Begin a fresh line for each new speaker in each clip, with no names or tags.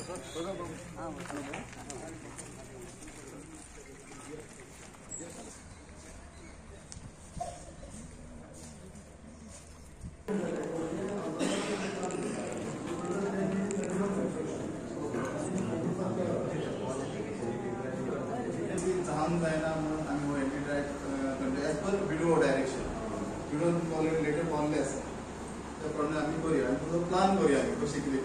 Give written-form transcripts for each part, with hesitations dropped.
video direction. Video later less. The problem plan basically.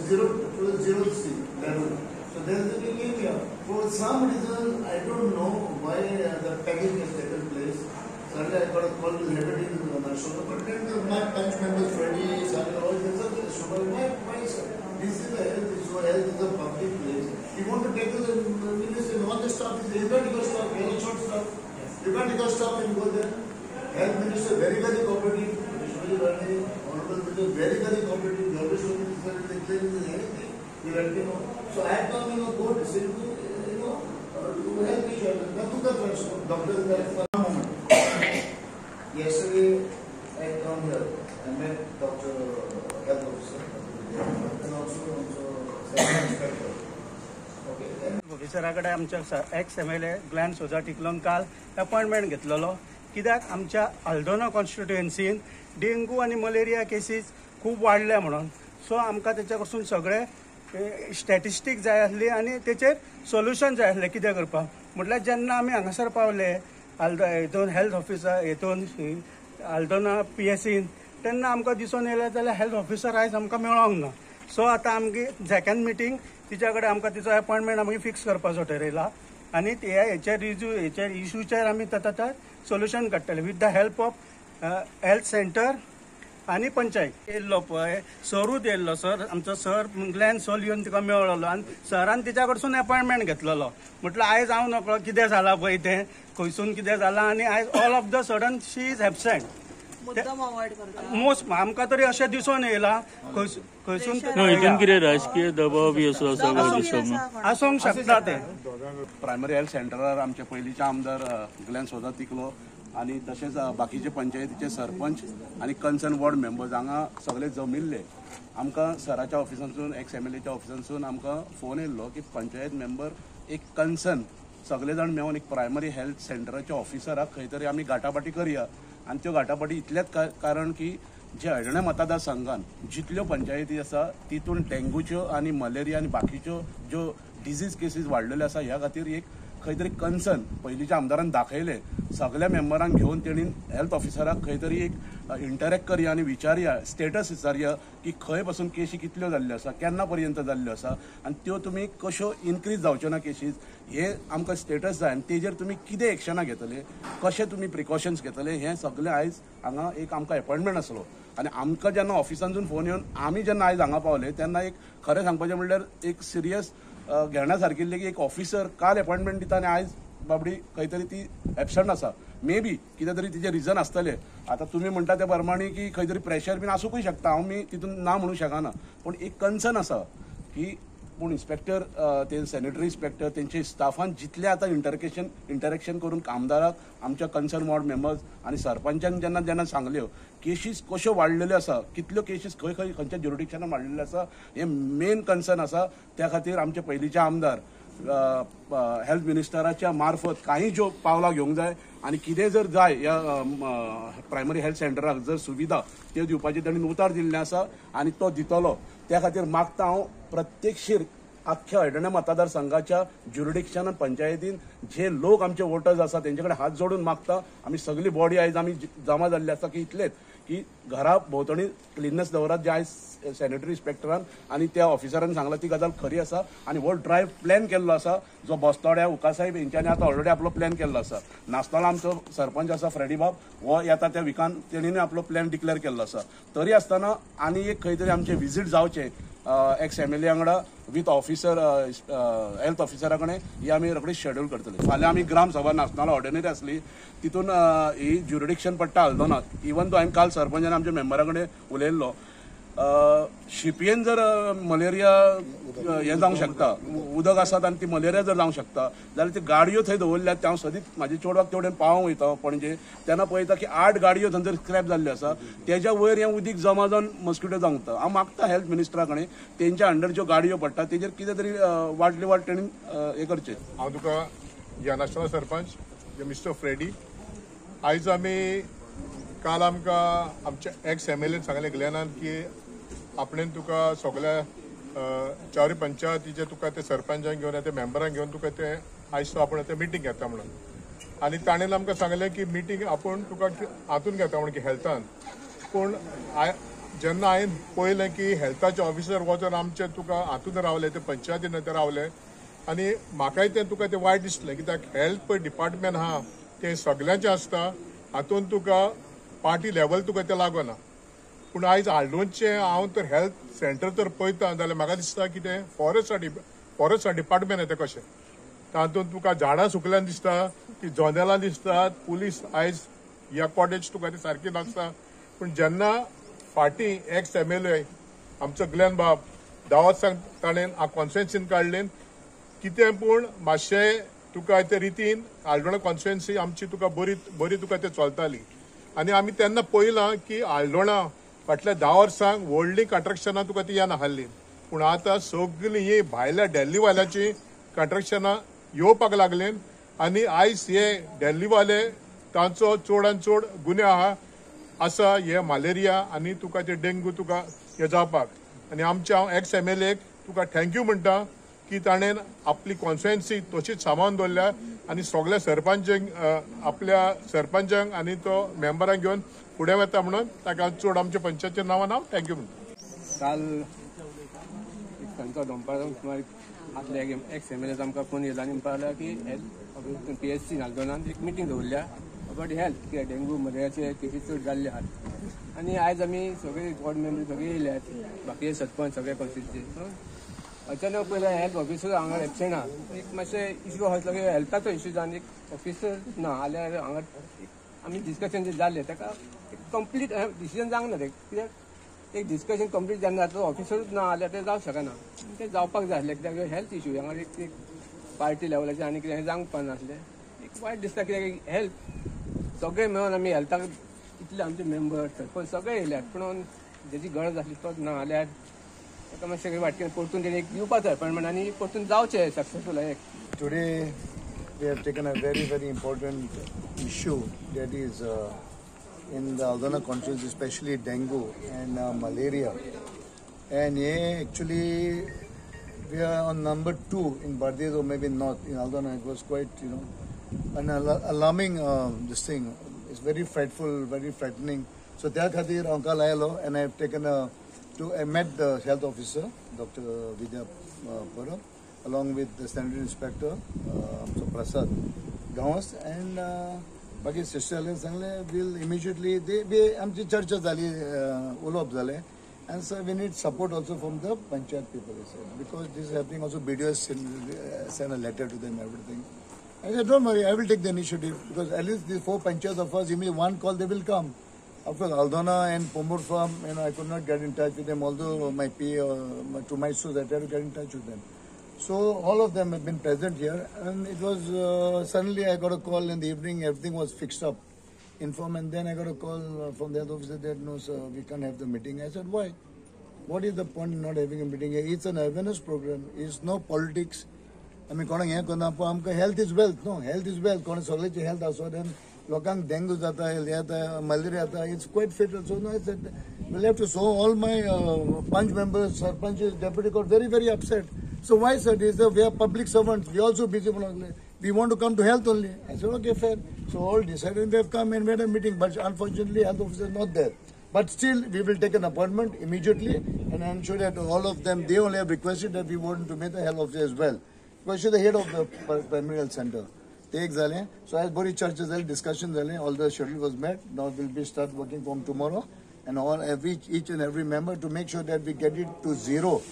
Zero C level. So there is a behavior. For some reason, I don't know why the tagging has taken place. Suddenly I got a call to head it in the shoulder, but then my bunch members, Freddy, Sally, all this are shoulder. Why, sir? This is a health issue. Health is a public place. You want to take the minister, all the stuff is there. You can't go stop, very short stuff. You can't go stop and go there. Health minister very, very cooperative. Honorable minister very, very cooperative. You always show me anything. You let me know. So I have come, go to say, to help each other. Nothing to transport. Doctors there for a moment. Yesterday I come here. I met Dr. Health Officer and also Inspector.
ऑफिसराकडे आमच्या x MLA Glenn सोजा टिकलोन काल appointment घेतलेलो कित्याक आमच्या Aldona कॉन्स्टिट्युएन्सीन dengue आणि malaria cases खूप वाडल्या म्हणून. So आमकां तेच्या कडसून सगळे स्टॅटिस्टीक जाय आसली आनी तेचेर सोल्युशन जाय आसलें कितें करपाक. म्हटल्यार जेन्ना आमी हांगासर पावले हितून हेल्थ ऑफिसर हितून आल्दोना PSCन तेन्ना आमकां दिसून येयलें जाल्यार हेल्थ ऑफिसर आयज आमकां मेळोंक ना. सो आतां आमगे सेकंड मिटींग तिच्या कडेन आमकां तिचो अपॉइंटमेंट आमगे फिक्स करपाचो थारायला आनी हेचेर इश्यूचेर आमी ताता सोल्युशन काडटले with the help of health centre आनी पंचायत. येयल्लो पळय सरूच येयल्लो सर आमचो सर ग्लॅन सोल येवन तिका मेळ्ळलो आनी सरान तिच्या कडसून अपॉइंटमेंट घेतलेलो. म्हटल्यार आयज हांव नकळो कितें जालां पळय तें खंयसून कितें जालां आनी आयज all of the sudden she is absent. Most आमकां तरी अशें दिसून येयला खंयसून
कितें राजकीय दबाव बी असो
आसूंक शकता. ते
प्रायमरी हेल्थ सेंटरार आमचे पयलींचे आमदार ग्लॅन सोजा तिकलो आनी तशेंच बाकीचे पंचायतीचे सरपंच आनी कन्सर्न वॉर्ड मेंबर्स हांगा सगळे जमिल्ले. आमकां सराच्या ऑफिसांतसून एक्स MLAच्या ऑफिसांतसून आमकां फोन येयल्लो की पंचायत मेंबर एक कन्सर्न सगळे जाण मेळून एक प्रायमरी हेल्थ सेंटराच्या ऑफिसराक खंय तरी आमी गाटाबाटी करया. आनी त्यो गाटाबाटी इतलेंच कारण की जे हळडणे मतदारसंघान जितल्यो पंचायती आसा तितून डेंगूच्यो आनी मलेरिया आनी बाकीच्यो ज्यो डिजीज केसीस वाडलेल्यो आसा ह्या खातीर एक खंय तरी कन्सर्न पयलींच्या आमदारान दाखयले. सगळ्या मेंबरांक घेवन तेणी हेल्थ ऑफिसराक खंय तरी एक इंटरेक्ट करया आनी विचारया स्टेटस विचारया की खंय पासून केशी कितल्यो जाल्ल्यो आसा केन्ना पर्यंत जाल्ल्यो आसा आनी त्यो तुमी कश्यो इन्क्रीज जावच्यो ना केसीस हे आमकां स्टेटस जाय आनी तेजेर तुमी कितें एक्शनां घेतले कशे तुमी प्रिकॉशन्स घेतले हें सगळें आयज हांगा एक आमकां अपॉइंटमेंट आसलो. आनी आमकां जेन्ना ऑफिसांतसून फोन येवन आमी जेन्ना आयज हांगा पावले तेन्ना एक खरें सांगपाचें म्हणल्यार एक सिरियस घेण्या सारकिल्ली की एक ऑफिसर काल अपॉइंटमेंट दिता आनी आयज बाबडी खंय तरी ती एबसंट आसा. मे बी कितें तरी तिचे रिजन आसतले. आतां तुमी म्हणटा ते प्रमाणे की खंय तरी प्रेशर बीन आसूंकय शकता हांव मी तितून ना म्हणूंक शकना. पूण एक कन्सर्न आसा की पूण इन्स्पेक्टर ते सॅनिटरी इन्स्पेक्टर तेंचे स्टाफान जितले आतां इंटरेक्शन करून आमदाराक आमच्या कन्सर्न वॉर्ड मेंबर्स आनी सरपंचांक जेन्ना सांगल्यो केसीस कश्यो वाडलेल्यो आसा कितल्यो केसीस खंयच्या ज्युरिडिक्शनान वाडलेल्यो आसा हे मेन कन्सर्न आसा. त्या खातीर आमचे पयलींचे आमदार हेल्थ मिनिस्टराच्या मार्फत काही ज्यो पावलां घेवंक जाय आनी कितें जर जाय ह्या प्रायमरी हेल्थ सेंटराक जर सुविधा त्यो दिवपाची ताणीं उतार दिल्लें आसा आनी तो दितलो. त्या खातीर मागता हांव प्रत्यक्षीर अख्ख्या हळडणे मतदारसंघाच्या ज्युरिडिक्शनान पंचायतीन जे लोक आमचे वोटर्स आसा तेंचे कडेन हात जोडून मागता आमी सगळी बॉडी आयज आमी जमा जाल्ली आसा की इतलेंच की घरा भोंवतणी क्लिननेस दवरात जे आयज सॅनिटरी इन्स्पेक्टरान आनी त्या ऑफिसरान सांगला ती गजाल खरी आसा. आनी हो ड्रायव्ह प्लॅन केल्लो आसा जो बस्तोड्या उकासाहेब हेंच्यांनी आतां ऑलरेडी आपलो प्लॅन केल्लो आसा. नासतना आमचो सरपंच आसा फ्रेडी बाब हो येता त्या विकान तेणीन आपलो प्लॅन डिक्लेअर केल्लो आसा. तरी आसतना आनी एक खंय तरी आमचे विजीट जावचे एक्स MLA वांगडा विथ ऑफिसर हेल्थ ऑफिसरा कडेन ही आमी रोखडीच शेड्यूल करतले. फाल्यां आमी ग्राम सभा नासनाला ऑर्डिनरी आसली तितून ही ज्युरिडिक्शन पडटा आल्दोना. इवन तो हांवें काल सरपंचान आमच्या मेंबरा कडेन उलयल्लो शिपयेन जर मलेरिया हे जावंक शकता, उदक आसात आनी ती मलेरिया जर जावंक शकता जाल्यार ती गाडयो थंय दवरल्यात. हांव सदींच म्हाज्या चेडवाक तेवढें पावोवंक वयता पणजे, तेन्ना पळयता की 8 गाडयो थंय जर स्क्रॅप जाल्ल्यो आसा, तेज्या वयर हें उदीक जमा जावन मस्किटो जावंक शकता. हांव मागता हेल्थ मिनिस्टरा कडेन तेंच्या अंडर ज्यो गाडयो पडटा तेजेर कितें तरी वाटले वाट तेणी हें करचें.
हांव तुका ह्या नाशनल सरपंच मिस्टर फ्रेडी. आयज आमी काल आमकां आमच्या एक्स MLA सांगलें ग्लेनान की आपणें तुका सगळ्या चारूय पंचायतीचे तुका ते सरपंचांक घेवन ते मेंबरांक घेवन तुका ते आयज तो आपण ते मिटींग घेता म्हणून. आनी ताणें आमकां सांगलें की मिटींग आपूण तुका हातून घेता म्हणून की हेल्थान. पूण जेन्ना हांवें पळयलें की हेल्थाचे ऑफिसर वचून आमचे तुका हातून रावले ते पंचायतीन ते रावले आनी म्हाकाय तें तुका तें वायट दिसलें. कित्याक हेल्थ पळय डिपार्टमेंट आहा तें सगळ्यांचें आसता, हातून तुका पार्टी लेवल तुका तें लागना. पूण आयज आल्डोनचें हांव तर हेल्थ सेंटर तर पळयता जाल्यार म्हाका दिसता की तें फॉरेस्ट डिपार्टमेंट येता कशें. तातूंत तुका झाडां सुकल्यान दिसता, ती जोनेलां दिसतात, पुलीस आयज ह्या कॉटेज तुका ती सारकी नासता. पूण जेन्ना फाटीं एक्स MLA आमचो ग्लेन बाब दावत सांग ताणें कॉन्स्टिट्युएन्सीन काडलें कितें, पूण मातशें तुका ते रितीन आल्डोणा कॉन्स्टिट्युएन्सी आमची तुका बरी तुका ते चलताली. आनी आमी तेन्ना पळयलां की आल्डोणा फाटल्या 10 वर्सांक व्हडली कंस्ट्रक्शनां तुका ती नाहल्ली. पूण आतां सगळीं ही भायल्या दिल्लीवाल्याची कंस्ट्रक्शनां येवपाक लागलीं आनी आयज हे दिल्लीवाले तांचो चडांत चड गुन्हे आसा हे मलेरिया आनी तुका ते डेंगू तुका हे जावपाक. आनी आमच्या हांव एक्स MLA तुका थँक्यू म्हणटा की ताणें आपली कॉन्स्टिट्युएन्सी तशीच सांबाळून दवरल्या आनी सगळ्या सरपंचांक आपल्या सरपंचांक आनी तो मेंबरांक घेवन फुडें वता म्हणून ताका चड आमच्या पंचायतीच्या नांवान हांव थँक्यू म्हणटा.
काल सांजचो दनपारां सुमार आपल्या एक्स MLA आमकां फोन येयला आनी म्हणपाक लागला की हेल्थ PSC नाल्दोनान एक मिटींग दवरल्या अबाउट हेल्थ कित्याक डेंगू मलेरियाचे केसीस चड जाल्ले आहात. आनी आयज आमी सगळे वॉर्ड मेंबर सगळे येयल्यात, बाकीचे सरपंच सगळे कॉन्स्टिट्युएन्सी. अचानक पयला हेल्थ ऑफिसर हांगा एबसेंट आहा. एक मातशें इश्यू आसलो की हेल्थाचो इश्यू जावन एक ऑफिसर ना जाल्यार हांगा आमी डिस्कशन जे जाल्ले ताका कंप्लीट डिसिजन जावंक ना ते. कित्याक एक डिस्कशन कंप्लीट जावना तो ऑफिसरूच ना जाल्यार ते जावंक शकना. ते जावपाक जाय आसलें कित्याक हेल्थ इश्यू हांगा एक पार्टी लेवलाचेर आनी कितें जावंक पानासलें. एक वायट दिसता कित्याक हेल्थ सगळे मेळून आमी हेल्थाक इतले आमचे मेंबर सरपंच सगळे येयल्यात पूण जेची गरज आसली तोच ना जाल्यार ताका मातशें वाटकें परतून तेणी एक दिवपाचो अपॉयंटमेंट आनी परतून जावचें successful.
Today we have taken a very important issue that is in the Aldona constituency, especially dengue and malaria. And actually we are on number 2 in Bardez or maybe not in Aldona. It was quite an alarming this thing. It's very frightful, very frightening. So त्या खातीर हांव काल आयलो and I have taken I met the health officer, Dr. Vidya Parab, along with the sanitary inspector, Prasad Gawas, and बाकी sister सांगले will immediately आमची चर्चा जाली, उलोवप जालें, and so we need support also from the panchayat people, because this is happening. Also BDO sent a letter to them, everything. I said, don't worry, I will take the initiative, because at least these 4 panchayats of us, immediately one call, they will come. Of course, Aldona and Pomur farm, I could not get in touch with them, although my PA, to my source, I tried to get in touch with them. So all of them have been present here, and it was suddenly I got a call in the evening, everything was fixed up, informed, and then I got a call from the health officer that no sir, we can't have the meeting. I said, why? What is the point in not having a meeting here? It's an awareness program, it's no politics. I mean, health is wealth, no, health is wealth. Health also, then लोकांक dengue जाता, malaria जाता, it's quite fatal. So no, I said, we'll have to. So all my punch members, sarpanches, deputy got very upset. So why, sir? We are public servants. We also busy. We want to come to health only. I said, okay, fair. So all decided, they have come and we had a meeting, but unfortunately, health officer is not there. But still, we will take an appointment immediately, and I'm sure that all of them, they only have requested that we want to meet the health officer as well, because she's the head of the primary health center. So as body churches, discussions, all the schedule was met. Now we'll be start working from tomorrow, and each and every member to make sure that we get it to zero.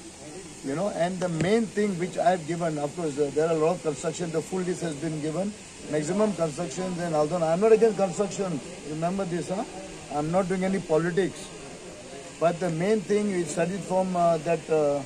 And the main thing which I've given, of course, there are a lot of construction. The full list has been given, maximum constructions, and although I'm not against construction, remember this, I'm not doing any politics. But the main thing we studied from that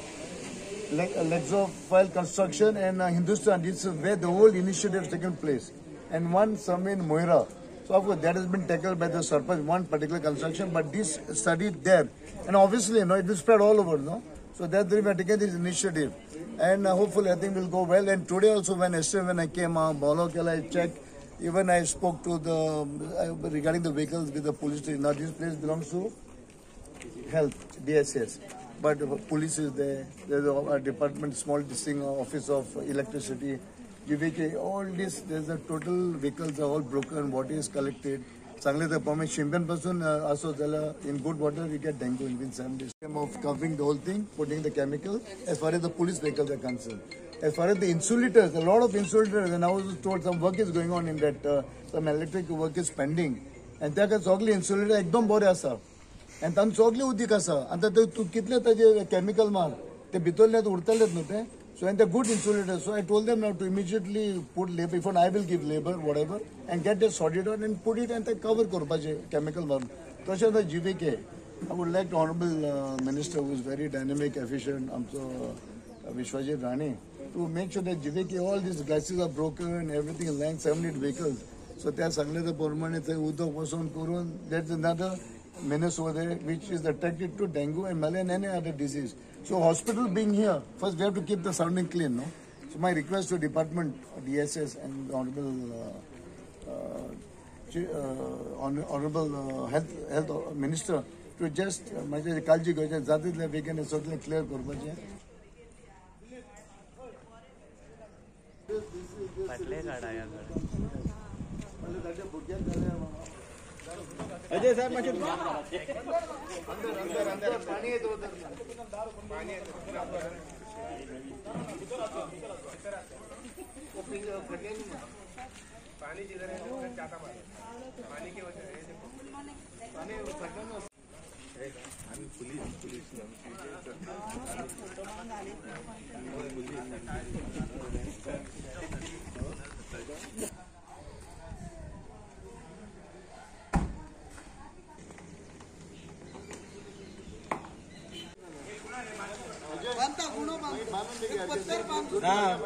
Lexophile construction and Hindustan. This is where the whole initiative has taken place. And one some in Moira. So of course that has been tackled by the Sarpanch, one particular construction, but this studied there. And obviously, it will spread all over, no? So that's the reason we have taken this initiative. And hopefully I think will go well. And today also when I came, Bolokela, I checked, even I spoke to the, regarding the vehicles with the police station. Now this place belongs to health, DSS. But police is there, there's a department, small distinct office of electricity, GVK, all this, there's a total vehicles are all broken, water is collected. Sangle the permit, Shimpan person also in good water, we get dengue in 7 days. Of covering the whole thing, putting the chemical, as far as the police vehicles are concerned. As far as the insulators, a lot of insulators, and I was told some work is going on in that, some electric work is pending. And there is only insulator, ekdom bore asa. And then sogli udik asa. And then tu kitle taje chemical mar. Te bitolne to urtalet note. So and the good insulators. So I told them now to immediately put labor. If I will give labor, whatever, and get it sorted out and put it and cover korpaje chemical mar. So the GVK. I would like the Honorable Minister, who is very dynamic, efficient, also Vishwajit Rani, to make sure that GVK, all these glasses are broken, everything is lying, 7-8 vehicles. So there are the permanent, that's another menace over there, which is attracted to dengue and malaria and any other disease. So hospital being here, first we have to keep the surrounding clean, no? So my request to department, DSS and the Honorable Health Minister to just, Kalji Goja, Zadid we can certainly clear Korbaji.
Ajay साहब मुझे
अंदर पानी है तो उधर पानी है पानी जिधर है वो जाता पानी की वजह से पानी पुलिस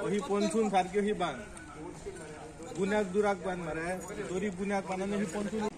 ही पोन्सून सारख्यो ही बांध गुन्याक दुराक बांध मरे तोरी गुन्याक बांधून ही पोन्सून